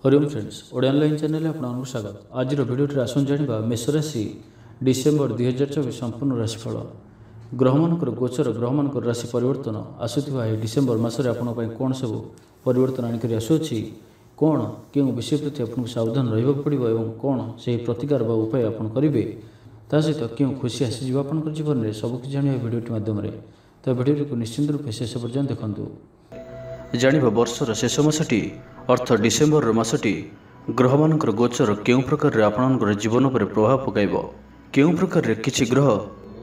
Hariom friends Odia online channel में आपको स्वागत। आज भिडियो आसन जाना मेष राशि डिसेम्बर 2024 संपूर्ण राशिफल ग्रह मानकर गोचर ग्रह मानकर राशि परिवर्तन आसुवा डिसेम्बर मसरे आपंपाई कौन सब परिवर्तन आणिक आसुच्छी कौन क्यों विषय प्रति आपको सावधान रहा पड़ो और कौन से प्रतिकार उपाय आप करेंगे ता सहित क्यों खुशी आसीज आप जीवन में सबकि जाना भिडियो मध्यम तो भिडियो को निश्चिंत रूप शेष पर्यटन देखूँ। जानिबा वर्षर शेष मासटी अर्थ डिसेम्बर मासटी ग्रह मानकर गोचर क्यों प्रकार आपणकर जीवन पर प्रभाव पकाइब क्यों प्रकार किछि ग्रह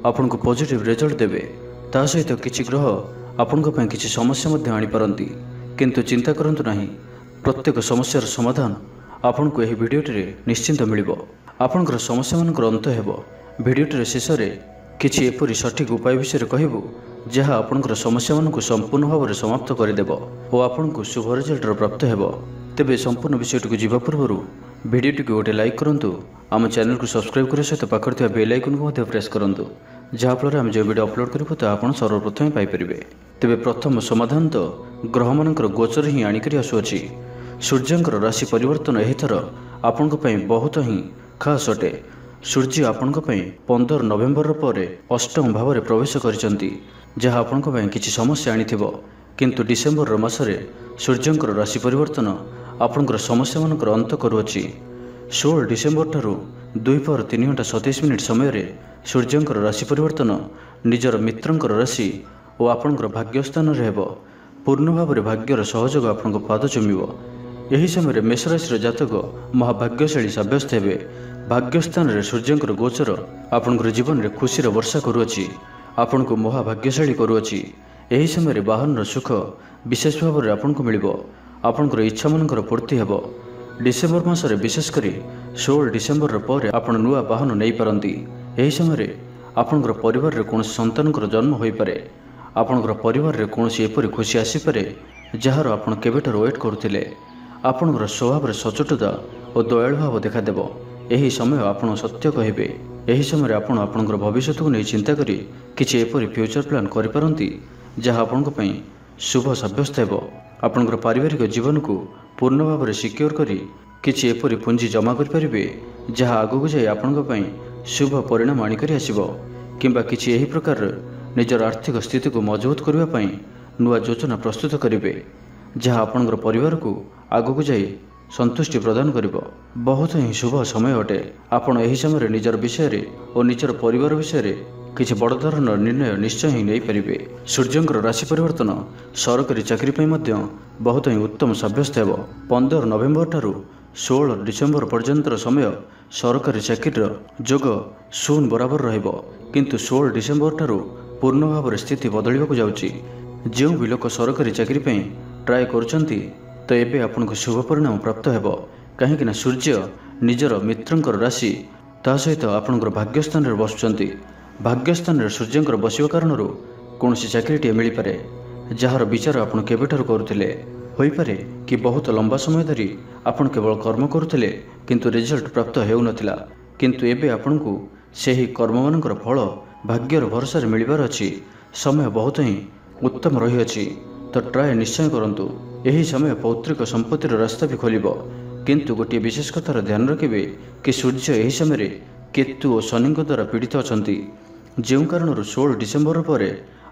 आपन को पॉजिटिव रिजल्ट देवे ता सहित किछि ग्रह आपन किछि समस्या आनी पारंती किंतु चिंता करंतु नाही प्रत्येक समस्यार समाधान आपन को यह वीडियोटे निश्चिंत मिलिबो। आपनकर समस्या मानकर अंत हेबो। वीडियोटे शेष में किछि एपरि सठिक उपाय विषय कहबू जहाँ आपनकर समस्या मानक संपूर्ण भाव में समाप्त करदेव और आपन को शुभ रिजल्ट प्राप्त हेबो। तेबे संपूर्ण विषयटी को जीवा पूर्व वीडियोटी को गोटे लाइक करूँ, आम चैनल को सब्सक्राइब करने सहित पाखर थी बेल आइकन को प्रेस करूँ जहाँफल आम जो वीडियो अपलोड करूँ तो आप सर्वप्रथम पाइपर। तेबे प्रथम समाधान तो ग्रह मानकर गोचर ही आणिक आसुअछि। सूर्यंकर राशि परिवर्तन एथर आपण बहुत ही खास अटे। सूर्य आपण 15 नवेम्बर पर अष्टम भाव में प्रवेश करछंती जहाँ आपण किछि समस्या आनीथिबो किंतु डिसेम्बर मासरे सूर्यंकर राशि परिवर्तन आपणकर समस्या मानकर अंत करुअछि। 16 डिसेम्बर ठारू 2:03:27 समय सूर्यंकर राशि परिवर्तन निजर मित्रंकर राशि और आपणकर भाग्यस्थान हेबो। पूर्ण भाव में भाग्यर सहयोग आपणको पाद चुमिबो। यही समय मेष राशि जातक महाभाग्यशाली सब्यस्त हेबे। भाग्यस्थान रे सूर्यंकर गोचर आपणकर जीवन में खुशीर वर्षा करुअछि, आपण को महाभाग्यशाली करुअछि। यही समय वाहन सुख विशेष भाव में आपन को मिलिबो। आपणकर इच्छा मानकर पूर्ति हेबो। डिसेम्बर मासरे विशेषकर 16 डिसेम्बर पर आपण नुआ वाहन नहीं पारंती। यही समय आपणकर परिवार रे कोनोसी संतानकर जन्म होई पारे। आपणकर परिवार रे कोनोसी एपरि खुशी आसी पारे जहार आपण केबेटर वेट करुथिले। आपणकर स्वभाव सचोटता और दयालु भाव देखादेव। यही समय आपण सत्य कहिबे। यही समय आपण आपणकर भविष्य को नहीं चिंता करी किछि एपरि फ्यूचर प्लान करि पारंती जहाँ आपणको पई शुभ सब्यस्त हेबो। आपणकर पारिवारिक जीवन को पूर्ण भाव में सिक्योर करी किछि एपरि पुंजी जमा करि परिबे जहाँ आगु जाई आपणको पई शुभ परिणाम आनिकरी आसिबो। किंबा किछि एही प्रकार निजर आर्थिक स्थिति को मजबूत करबा पई नुआ योजना प्रस्तुत करिवे जहाँ आपणकर परिवार को आगु जाई संतुष्टि प्रदान करिबो। बहुत ही शुभ समय अटे। आपण एही समय निजर विषय और निजर परिवार विषय किछि बड़ धरण निर्णय निश्चय ही नहीं पारिबे। सूर्यंकर राशि परिवर्तन सरकारी चाकरी पई मध्य बहुत ही उत्तम सब्यस्त हेबो। 15 नवेम्बर ठारू 16 डिसेम्बर पर्यंत समय सरकारी चाकरी जोग शून बराबर रहिबो किंतु 16 डिसेम्बर ठारू पूर्ण भाव में स्थिति बदलिबाकु जाउची। जो भी लोक सरकारी चाकरी पई ट्राए करुचंती तो एबे आपनको शुभ परिणाम प्राप्त हेबो। कहीं सूर्य निजर मित्रंकर राशि ता सहित आपणकर भाग्यस्थान रे बसुचंती। भाग्यस्थान रे सूर्यंकर बसिबा कारणरू कोनोसी चाकरीटे मिल पारे जार विचार आपण केबेठर करुथिले। होई पारे कि बहुत लंबा समय धरी आपण केवल कर्म करुथिले किंतु रिजल्ट प्राप्त हेउ नथिला किंतु एबे आपणको सेही कर्म मानकर फल भाग्यर भरोसा रे मिलिबार अछि। समय बहुत ही उत्तम रही अछि तो ट्राए निश्चय करंतु। यही समय पौत्रिक संपत्तिर रास्ता भी खोलिबो किंतु गोटे विशेष कथार ध्यान रखिबे कि सूर्य यही समय केतु और शनि द्वारा पीड़ित अछंती जो कारण 16 डिसेम्बर पर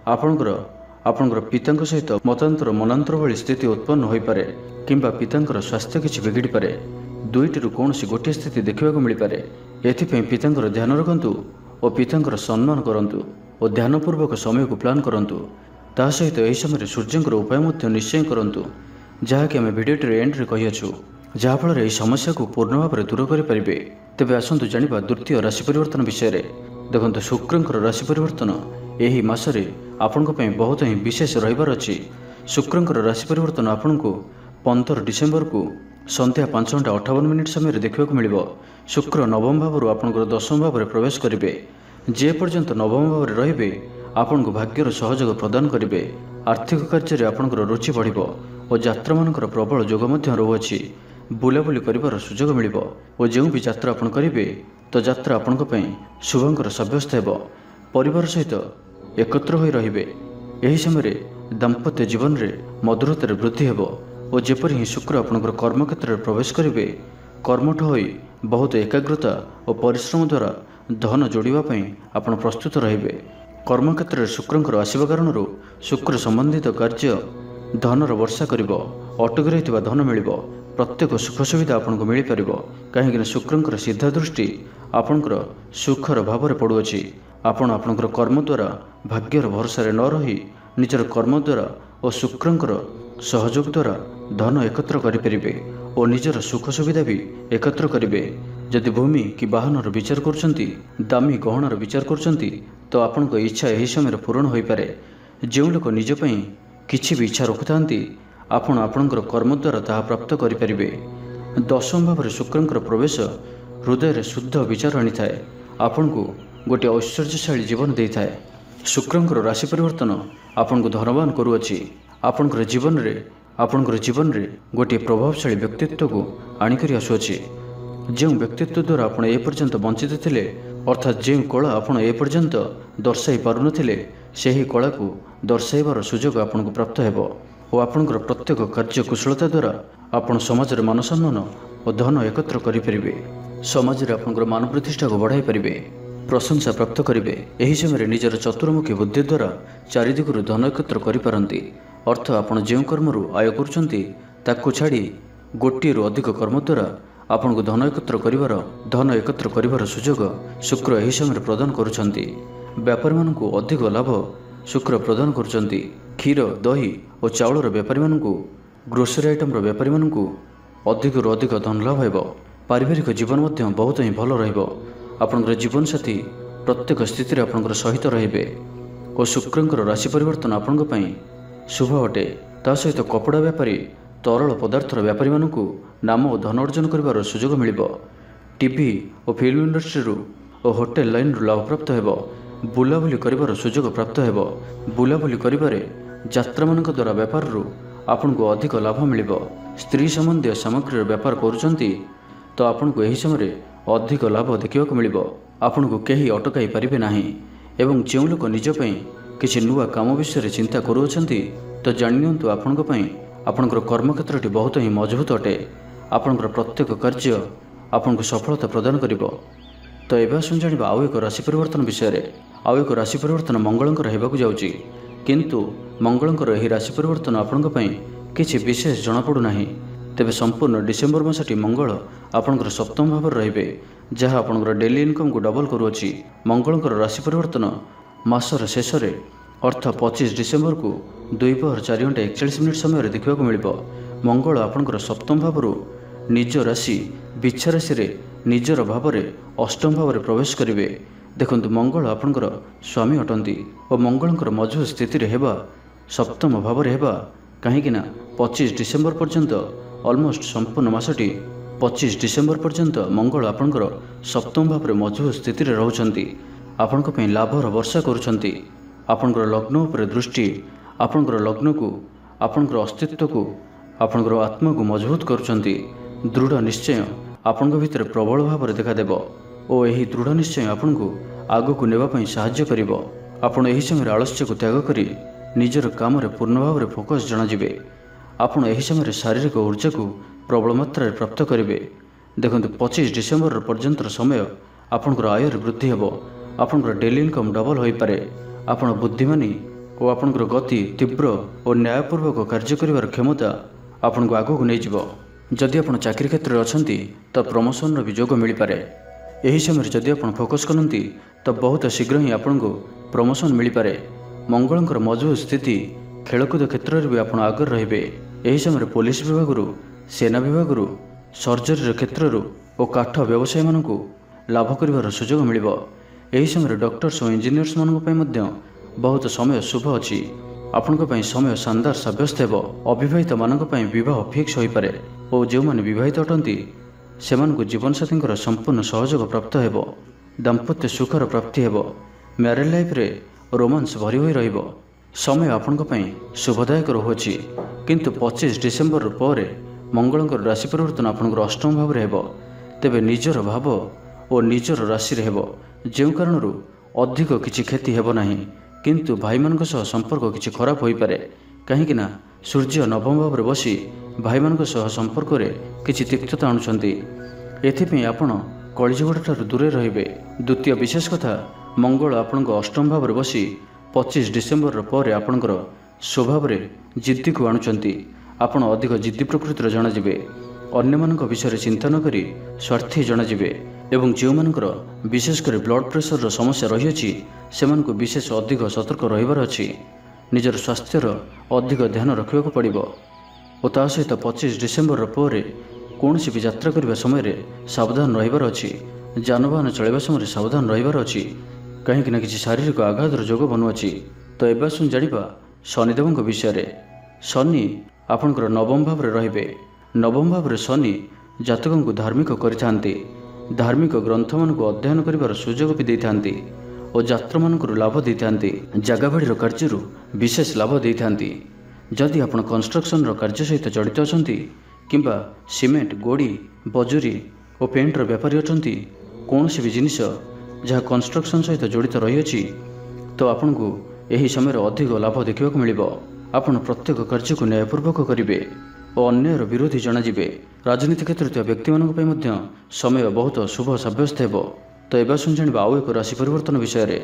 आपणकर पिता सहित मतांतर मनांतर भली स्थिति उत्पन्न हो पारे किंबा पितांकर स्वास्थ्य किछि बिगिड़ी पारे। दुईटिरु कौनसी गोटे स्थिति देखा मिल पारे। एथिपई पितांकर ध्यान रखंतु और पितांकर सम्मान करंतु और ध्यानपूर्वक समय को प्लान करंतु। ता सहित यही समय सूर्यंकर उपाय मध्य निश्चय करंतु जहाँकि आम भिडियोटी एंड कही अच्छु जहाँफल यह समस्या को पूर्ण भाव में दूर करेंगे। तेज आसतु जाना द्वितीय राशि परिवर्तन विषय में। देखो शुक्रंकर राशि परिवर्तन यही मसरे आपण बहुत ही विशेष रहिबार अछि। शुक्रंकर राशि परिवर्तन आपण को 15 डिसेम्बर को संध्या 5:58 समय देखा मिलिबो। शुक्र नवम भाव आपणकर 10म भाव में प्रवेश करेंगे। जे पर्यंत नवम भाव में रहिबे आपण को भाग्यर सहयोग प्रदान करेंगे। आर्थिक कार्य आपणकर रुचि बढ़िबो और यात्रा मानकर प्रबल जोग मध्य रहुअछि। बुलाबुली करिवार सुजोग मिलिबो और जो भी यात्रा आपण करिवे तो यात्रा आपणको पई शुभंकर सब्यस्त हेबो। परिवार सहित एकत्र होई रहिबे। यही समय दाम्पत्य जीवन रे मधुरतार वृद्धि हेबो। ଓ ଯେପରି ହିଁ ଶୁକ୍ର ଆପଣଙ୍କର କର୍ମକ୍ଷେତ୍ରରେ ପ୍ରବେଶ କରିବେ, କର୍ମଠ ହୋଇ ବହୁତ ଏକାଗ୍ରତା ଓ ପରିଶ୍ରମ ଦ୍ୱାରା ଧନ ଯୋଡ଼ିବା ପାଇଁ ଆପଣ ପ୍ରସ୍ତୁତ ରହିବେ। କର୍ମକ୍ଷେତ୍ରରେ ଶୁକ୍ରଙ୍କର ଆସିବା କାରଣରୁ ଶୁକ୍ର ସମ୍ବନ୍ଧିତ କାର୍ଯ୍ୟ ଧନର ବର୍ଷା କରିବ। ଅଟକି ରହିଥିବା ଧନ ମିଳିବ। ପ୍ରତ୍ୟେକ ସୁଖ ସୁବିଧା ଆପଣଙ୍କୁ ମିଳିପାରିବ, କାହିଁକିନା ଶୁକ୍ରଙ୍କର ସିଧା ଦୃଷ୍ଟି ଆପଣଙ୍କର ସୁଖର ଭାବରେ ପଡ଼ୁଅଛି। ଆପଣ ଆପଣଙ୍କର କର୍ମ ଦ୍ୱାରା ଭାଗ୍ୟର ଭରସାରେ ନ ରହି ନିଜର କର୍ମ ଦ୍ୱାରା ଓ ଶୁକ୍ରଙ୍କର ସହଯୋଗ ଦ୍ୱାରା ଧନ ଏକତ୍ର କରିପାରିବେ ଓ ନିଜର ସୁଖ ସୁବିଧା ବି ଏକତ୍ର କରିବେ। ଯଦି ଭୂମି କି ବାହନର ବିଚାର କରୁଛନ୍ତି, ଦାମୀ ଗହଣାର ବିଚାର କରୁଛନ୍ତି, ତ ଆପଣଙ୍କ ଇଚ୍ଛା ଏହି ସମୟରେ ପୂରଣ ହୋଇପାରେ। ଯେଉଁ ଲୋକ ନିଜ ପାଇଁ କିଛି ବି ଇଚ୍ଛା ରଖୁଥାନ୍ତି, ଆପଣ ଆପଣଙ୍କର କର୍ମ ଦ୍ୱାରା ତାହା ପ୍ରାପ୍ତ କରିପାରିବେ। ଦଶମ ଭାବରେ ଶୁକ୍ରଙ୍କର ପ୍ରବେଶ ହୃଦୟରେ ଶୁଦ୍ଧ ବିଚାର ଆଣିଥାଏ, ଆପଣଙ୍କୁ ଗୋଟିଏ ଐଶ୍ୱର୍ଯ୍ୟଶାଳୀ ଜୀବନ ଦେଇଥାଏ। ଶୁକ୍ରଙ୍କର ରାଶି ପରିବର୍ତ୍ତନ ଆପଣଙ୍କୁ ଧନବାନ କରୁଅଛି। ଆପଣଙ୍କର ଜୀବନରେ ଗୋଟିଏ ପ୍ରଭାବଶାଳୀ ବ୍ୟକ୍ତିତ୍ୱକୁ ଆଣିକରି ଆସୁଅଛି। ଯେଉଁ ବ୍ୟକ୍ତିତ୍ୱ ଦ୍ୱାରା ଆପଣ ଏପର୍ଯ୍ୟନ୍ତ ବଞ୍ଚିତ ଥିଲେ, ଅର୍ଥାତ୍ ଯେଉଁ କଳା ଆପଣ ଏପର୍ଯ୍ୟନ୍ତ ଦର୍ଶାଇ ପାରୁନଥିଲେ, ସେହି କଳାକୁ ଦର୍ଶାଇବାର ସୁଯୋଗ ଆପଣଙ୍କୁ ପ୍ରାପ୍ତ ହେବ ଓ ଆପଣଙ୍କର ପ୍ରତ୍ୟେକ କାର୍ଯ୍ୟ କୁଶଳତା ଦ୍ୱାରା ଆପଣ ସମାଜରେ ମାନସମ୍ମାନ ଓ ଧନ ଏକତ୍ର କରିପାରିବେ। ସମାଜରେ ଆପଣଙ୍କର ମାନ ପ୍ରତିଷ୍ଠାକୁ ବଢ଼ାଇ ପାରିବେ, ପ୍ରଶଂସା ପ୍ରାପ୍ତ କରିବେ। ଏହି ସମୟରେ ନିଜର ଚତୁର୍ମୁଖୀ ବୁଦ୍ଧି ଦ୍ୱାରା ଚାରିଦିଗରୁ ଧନ ଏକତ୍ର କରିପାରନ୍ତି। ଅର୍ଥ ଆପଣ ଯେଉଁ କର୍ମରୁ ଆୟ କରୁଛନ୍ତି, ତାକୁ ଛାଡ଼ି ଗୋଟିଏରୁ ଅଧିକ କର୍ମ ଦ୍ୱାରା ଆପଣଙ୍କୁ ଧନ ଏକତ୍ର କରିବାର ସୁଯୋଗ ଶୁକ୍ର ଏହି ସମୟରେ ପ୍ରଦାନ କରୁଛନ୍ତି। ବେପାରୀମାନଙ୍କୁ ଅଧିକ ଲାଭ ଶୁକ୍ର ପ୍ରଦାନ କରୁଛନ୍ତି। କ୍ଷୀର, ଦହି ଓ ଚାଉଳର ବେପାରୀମାନଙ୍କୁ, ଗ୍ରୋସରୀ ଆଇଟମର ବେପାରୀମାନଙ୍କୁ ଅଧିକରୁ ଅଧିକ ଧନ ଲାଭ ହେବ। ପାରିବାରିକ ଜୀବନ ମଧ୍ୟ ବହୁତ ହିଁ ଭଲ ରହିବ। ଆପଣଙ୍କର ଜୀବନସାଥୀ ପ୍ରତ୍ୟେକ ସ୍ଥିତିରେ ଆପଣଙ୍କର ସହିତ ରହିବେ ଓ ଶୁକ୍ରଙ୍କର ରାଶି ପରିବର୍ତ୍ତନ ଆପଣଙ୍କ ପାଇଁ ଶୁଭ ଅଟେ। ତା ସହିତ କପଡ଼ା ବେପାରୀ, ତରଳ ପଦାର୍ଥର ବେପାରୀମାନଙ୍କୁ ନାମ ଓ ଧନ ଅର୍ଜନ କରିବାର ସୁଯୋଗ ମିଳିବ। ଟିଭି ଓ ଫିଲ୍ମ ଇଣ୍ଡଷ୍ଟ୍ରିରୁ ଓ ହୋଟେଲ ଲାଇନ୍ରୁ ଲାଭପ୍ରାପ୍ତ ହେବ। ବୁଲାବୁଲି କରିବାର ସୁଯୋଗ ପ୍ରାପ୍ତ ହେବ। ବୁଲାବୁଲି କରିବାରେ ଯାତ୍ରାମାନଙ୍କ ଦ୍ୱାରା ବେପାରରୁ ଆପଣଙ୍କୁ ଅଧିକ ଲାଭ ମିଳିବ। ସ୍ତ୍ରୀ ସମ୍ବନ୍ଧୀୟ ସାମଗ୍ରୀର ବେପାର କରୁଛନ୍ତି, ତ ଆପଣଙ୍କୁ ଏହି ସମୟରେ ଅଧିକ ଲାଭ ଦେଖିବାକୁ ମିଳିବ। ଆପଣଙ୍କୁ କେହି ଅଟକାଇ ପାରିବେ ନାହିଁ। ଏବଂ ଯେଉଁ ଲୋକ ନିଜ ପାଇଁ କିଛି ନୂଆ କାମ ବିଷୟରେ ଚିନ୍ତା କରୁଅଛନ୍ତି, ତ ଜାଣିନିଅନ୍ତୁ ଆପଣଙ୍କ ପାଇଁ ଆପଣଙ୍କର କର୍ମକ୍ଷେତ୍ରଟି ବହୁତ ହିଁ ମଜବୁତ ଅଟେ। ଆପଣଙ୍କର ପ୍ରତ୍ୟେକ କାର୍ଯ୍ୟ ଆପଣଙ୍କୁ ସଫଳତା ପ୍ରଦାନ କରିବ। ତ ଏବେ ଆସନ୍ତୁ ଜାଣିବା ଆଉ ଏକ ରାଶି ପରିବର୍ତ୍ତନ ବିଷୟରେ। ଆଉ ଏକ ରାଶି ପରିବର୍ତ୍ତନ ମଙ୍ଗଳଙ୍କର ହେବାକୁ ଯାଉଛି, କିନ୍ତୁ ମଙ୍ଗଳଙ୍କର ଏହି ରାଶି ପରିବର୍ତ୍ତନ ଆପଣଙ୍କ ପାଇଁ କିଛି ବିଶେଷ ଜଣାପଡ଼ୁନାହିଁ। ତେବେ ସମ୍ପୂର୍ଣ୍ଣ ଡିସେମ୍ବର ମାସଟି ମଙ୍ଗଳ ଆପଣଙ୍କର ସପ୍ତମ ଭାବରେ ରହିବେ, ଯାହା ଆପଣଙ୍କର ଡେଲି ଇନକମ୍କୁ ଡବଲ କରୁଅଛି। ମଙ୍ଗଳଙ୍କର ରାଶି ପରିବର୍ତ୍ତନ ମାସର ଶେଷରେ ଅର୍ଥ 25 ଡିସେମ୍ବରକୁ 2:04:41 ସମୟରେ ଦେଖିବାକୁ ମିଳିବ। ମଙ୍ଗଳ ଆପଣଙ୍କର ସପ୍ତମ ଭାବରୁ ନିଜ ରାଶି ବିଚ୍ଛା ରାଶିରେ ନିଜର ଭାବରେ ଅଷ୍ଟମ ଭାବରେ ପ୍ରବେଶ କରିବେ। ଦେଖନ୍ତୁ, ମଙ୍ଗଳ ଆପଣଙ୍କର ସ୍ୱାମୀ ଅଟନ୍ତି ଓ ମଙ୍ଗଳଙ୍କର ମଜବୁତ ସ୍ଥିତିରେ ହେବା, ସପ୍ତମ ଭାବରେ ହେବା, କାହିଁକିନା 25 ଡିସେମ୍ବର ପର୍ଯ୍ୟନ୍ତ ଅଲମୋଷ୍ଟ ସମ୍ପୂର୍ଣ୍ଣ ମାସଟି 25 ଡିସେମ୍ବର ପର୍ଯ୍ୟନ୍ତ ମଙ୍ଗଳ ଆପଣଙ୍କର ସପ୍ତମ ଭାବରେ ମଜବୁତ ସ୍ଥିତିରେ ରହୁଛନ୍ତି। ଆପଣଙ୍କ ପାଇଁ ଲାଭର ବର୍ଷା କରୁଛନ୍ତି। ଆପଣଙ୍କର ଲଗ୍ନ ଉପରେ ଦୃଷ୍ଟି ଆପଣଙ୍କର ଲଗ୍ନକୁ, ଆପଣଙ୍କର ଅସ୍ତିତ୍ୱକୁ, ଆପଣଙ୍କର ଆତ୍ମାକୁ ମଜବୁତ କରୁଛନ୍ତି। ଦୃଢ଼ ନିଶ୍ଚୟ ଆପଣଙ୍କ ଭିତରେ ପ୍ରବଳ ଭାବରେ ଦେଖାଦେବ ଓ ଏହି ଦୃଢ଼ ନିଶ୍ଚୟ ଆପଣଙ୍କୁ ଆଗକୁ ନେବା ପାଇଁ ସାହାଯ୍ୟ କରିବ। ଆପଣ ଏହି ସମୟରେ ଆଳସ୍ୟକୁ ତ୍ୟାଗ କରି ନିଜର କାମରେ ପୂର୍ଣ୍ଣ ଭାବରେ ଫୋକସ୍ ଜଣାଯିବେ। ଆପଣ ଏହି ସମୟରେ ଶାରୀରିକ ଉର୍ଜାକୁ ପ୍ରବଳ ମାତ୍ରାରେ ପ୍ରାପ୍ତ କରିବେ। ଦେଖନ୍ତୁ, 25 ଡିସେମ୍ବର ପର୍ଯ୍ୟନ୍ତର ସମୟ ଆପଣଙ୍କର ଆୟରେ ବୃଦ୍ଧି ହେବ। ଆପଣଙ୍କର ଡେଲି ଇନକମ୍ ଡବଲ ହୋଇପାରେ। ଆପଣ ବୁଦ୍ଧିମାନୀ ଓ ଆପଣଙ୍କର ଗତି ତୀବ୍ର ଓ ନ୍ୟାୟପୂର୍ବକ କାର୍ଯ୍ୟ କରିବାର କ୍ଷମତା ଆପଣଙ୍କୁ ଆଗକୁ ନେଇଯିବ। ଯଦି ଆପଣ ଚାକିରି କ୍ଷେତ୍ରରେ ଅଛନ୍ତି, ତ ପ୍ରମୋସନର ବି ଯୋଗ ମିଳିପାରେ। ଏହି ସମୟରେ ଯଦି ଆପଣ ଫୋକସ୍ କରନ୍ତି, ତ ବହୁତ ଶୀଘ୍ର ହିଁ ଆପଣଙ୍କୁ ପ୍ରମୋସନ ମିଳିପାରେ। ମଙ୍ଗଳଙ୍କର ମଜବୁତ ସ୍ଥିତି ଖେଳକୁଦ କ୍ଷେତ୍ରରେ ବି ଆପଣ ଆଗରେ ରହିବେ। ଏହି ସମୟରେ ପୋଲିସ ବିଭାଗରୁ, ସେନା ବିଭାଗରୁ, ସର୍ଜରୀର କ୍ଷେତ୍ରରୁ ଓ କାଠ ବ୍ୟବସାୟୀମାନଙ୍କୁ ଲାଭ କରିବାର ସୁଯୋଗ ମିଳିବ। ଏହି ସମୟରେ ଡକ୍ଟର୍ସ ଓ ଇଞ୍ଜିନିୟର୍ସମାନଙ୍କ ପାଇଁ ମଧ୍ୟ ବହୁତ ସମୟ ଶୁଭ ଅଛି। ଆପଣଙ୍କ ପାଇଁ ସମୟ ଶାନଦାର ସାବ୍ୟସ୍ତ ହେବ। ଅବିବାହିତମାନଙ୍କ ପାଇଁ ବିବାହ ଫିକ୍ସ ହୋଇପାରେ ଓ ଯେଉଁମାନେ ବିବାହିତ ଅଟନ୍ତି, ସେମାନଙ୍କୁ ଜୀବନସାଥୀଙ୍କର ସମ୍ପୂର୍ଣ୍ଣ ସହଯୋଗ ପ୍ରାପ୍ତ ହେବ। ଦାମ୍ପତ୍ୟ ସୁଖର ପ୍ରାପ୍ତି ହେବ। ମ୍ୟାରେଜ୍ ଲାଇଫ୍ରେ ରୋମାନ୍ସ ଭରି ହୋଇ ରହିବ। ସମୟ ଆପଣଙ୍କ ପାଇଁ ଶୁଭଦାୟକ ରହୁଅଛି। କିନ୍ତୁ 25 ଡିସେମ୍ବର ପରେ ମଙ୍ଗଳଙ୍କର ରାଶି ପରିବର୍ତ୍ତନ ଆପଣଙ୍କର ଅଷ୍ଟମ ଭାବରେ ହେବ। ତେବେ ନିଜର ଭାବ ଓ ନିଜର ରାଶିରେ ହେବ, ଯେଉଁ କାରଣରୁ ଅଧିକ କିଛି କ୍ଷତି ହେବ ନାହିଁ। କିନ୍ତୁ ଭାଇମାନଙ୍କ ସହ ସମ୍ପର୍କ କିଛି ଖରାପ ହୋଇପାରେ, କାହିଁକିନା सूर्य नवम भाव में बसी भाई मान संपर्क में किसी तिक्तता आणुंट एथिपाई आपण कलिजुगठार दूरे रहिबे। द्वितीय विशेष कथा मंगल आपण अष्टम भाव में बसी 25 डिसेम्बर पर आपणकर स्वभाव में जिद्दी को आणुंट आपण अधिक जिद्दी प्रकृतिर जनाजिबे। अन्य मानक विषय चिंता न करी स्वार्थी जनाजिबे एवं जो मानकर विशेषकर ब्लड प्रेशर समस्या रही से विशेष अधिक सतर्क रहिबार अछि। निजर स्वास्थ्यर अधिक ध्यान रखा पड़ो और ता सहित 25 डिसेम्बर पर कौन भी यात्रा करने समय सावधान रहिबार अछि। जानवाहन चलवा समय सावधान रहिबार अछि कहीं किसी शारीरिक आघातर जोग बनुअछि। तो एबा सुन जानिबा शनिदेव विषय। शनि आपणकर नवम भाव में रहिबे। नवम भाव में शनि जातक को धार्मिक करिथांती। धार्मिक ग्रंथ मान को अध्ययन करिबार सुजोग भी देइथांती और यात्रा मानक लाभ देइथांती। जगह बाड़ीर कार्य विशेष लाभ देइथांती। जदि आपण कंस्ट्रक्शन कार्य सहित जड़ित अछंती किंबा सीमेंट गोड़ी बजुरी और पेंटर व्यापारी अछंती कौन भी जिनिस जहाँ कंस्ट्रक्शन सहित जड़ित रही तो आपण को यही समय अधिक लाभ देखा मिलिबो। आपण प्रत्येक कार्य को न्यायपूर्वक करेंगे और अन्यर विरोधी जनाजिबे। राजनीति क्षेत्र व्यक्ति मानक समय बहुत शुभ सब्यस्त हेबो। तो एबा सुन जानिबा आउ एक राशि परिवर्तन विषय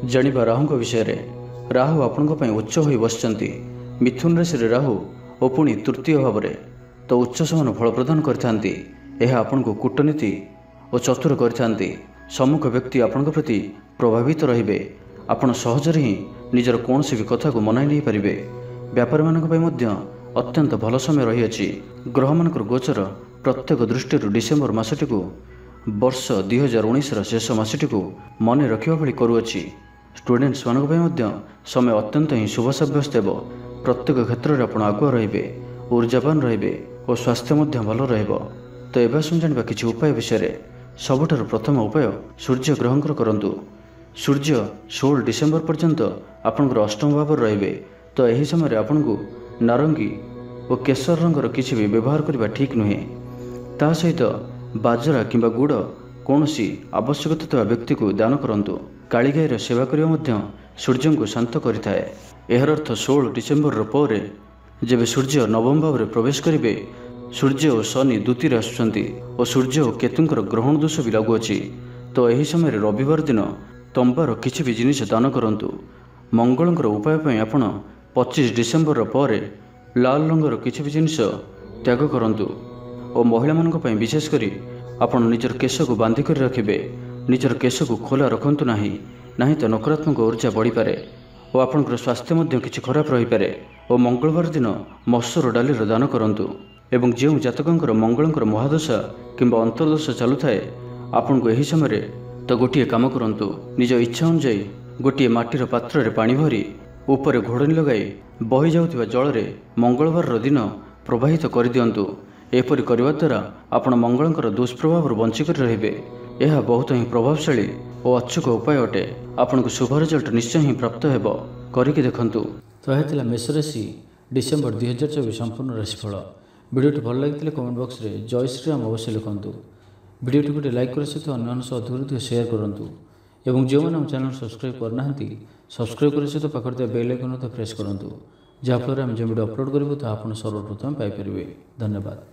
जानिबा राहु विषय। राहु आपणक उच्च होई बसचंती। मिथुन राशि रे राहु और पुणी तृतीय भाव में तो उच्च समान फल प्रदान करथांती। यह आपण को कूटनीति और चतुर करथांती। सम्मुख व्यक्ति आपणक प्रति प्रभावित रहिबे। आपण सहजरे ही निजर कौन भी कथा को मनाई नहीं पारिबे। व्यापारी मानक पई मध्य अत्यंत भल समय रही अछि। ग्रह मानकर गोचर प्रत्येक दृष्टि डिसेम्बर मासटी को वर्ष 2019 शेष मासटी को मन रखा भली करुअछि। स्टूडेंट्स मानक पई मध्य समय अत्यंत ही शुभ सब्यस्त हेबो। प्रत्येक क्षेत्र में आपण आगुआ रहिबे, ऊर्जावान रहिबे और स्वास्थ्य मध्य भल रहिबो। तो एबा सुन जानिबा किछि उपाय विषय। सबुठार प्रथम उपाय सूर्य ग्रहंकर करंतु। सूर्य 16 डिसेम्बर पर्यंत आपणकर अष्टम भाव रहिबे। तो यही समय आपन को नारंगी और केसर रंगर किसी भी व्यवहार करने ठीक नुहे। ता सहित बाजरा किंबा गुड़ कौन सी आवश्यकता थिबा व्यक्ति को दान करंतु। काली गायर सेवा करिया मध्य सूर्य को शांत करिथाए। एहर अर्थ 16 डिसेम्बर पर जेबे सूर्य नवम भाव में प्रवेश करेंगे सूर्य और शनि द्वितीय आसुचंती और सूर्य और केतुंकर ग्रहण दोष भी लगुअछि। तो यही समय रविवार दिन तंबार किसी भी जिनिस दान करंतु। मंगलंकर उपाय पई आपण 25 डिसेम्बर पर लाल रंगर किसी भी जिनिस त्याग करंतु। और महिला मानक पई विशेष करी आपण निजर केश को बांधी कर रखिबे। निजर केश को खोला रखंतु नहीं तो नकारात्मक ऊर्जा बढ़ी पारे और आपणकर स्वास्थ्य मध्य किछि खराब रही पारे। और मंगलवार दिन मसूर डालीर दान करंतु। एवं जो जातकंकर मंगलंकर महादशा किंबा अंतर्दशा चलु थाए आपण को यही समय तो गोटे काम करंतु। निज इच्छा अनुसार गोटे माटीर पात्र रे पानी भरी ऊपर घोड़नी लगाई बही जाउथिबा जल रे मंगलवार दिन प्रवाहित कर दियंतु। एपरि करबा द्वारा आपण मंगलंकर दुष्प्रभाव बंचिकर रहिबे। यह बहुत ही प्रभावशाली और अचूक उपाय अटे। आपन को शुभ रिजल्ट निश्चय ही प्राप्त हेबो। करिके देखंतु। तो यह मेष राशि डिसेम्बर 2024 संपूर्ण राशिफल। वीडियो भल लगी कमेंट बॉक्स में जय श्रीराम अवश्य लिखंतु। वीडियो गोटे लाइक कर सहित अन्य अधिक शेयर करूँ एवं जो मैंने चैनल सब्सक्राइब करना सब्सक्राइब कर सहित पाखे बेल आइकन प्रेस करूँ जहाँफल आम जो वीडियो अपलोड करूँ तो आप सर्वप्रथम पाइपर। धन्यवाद।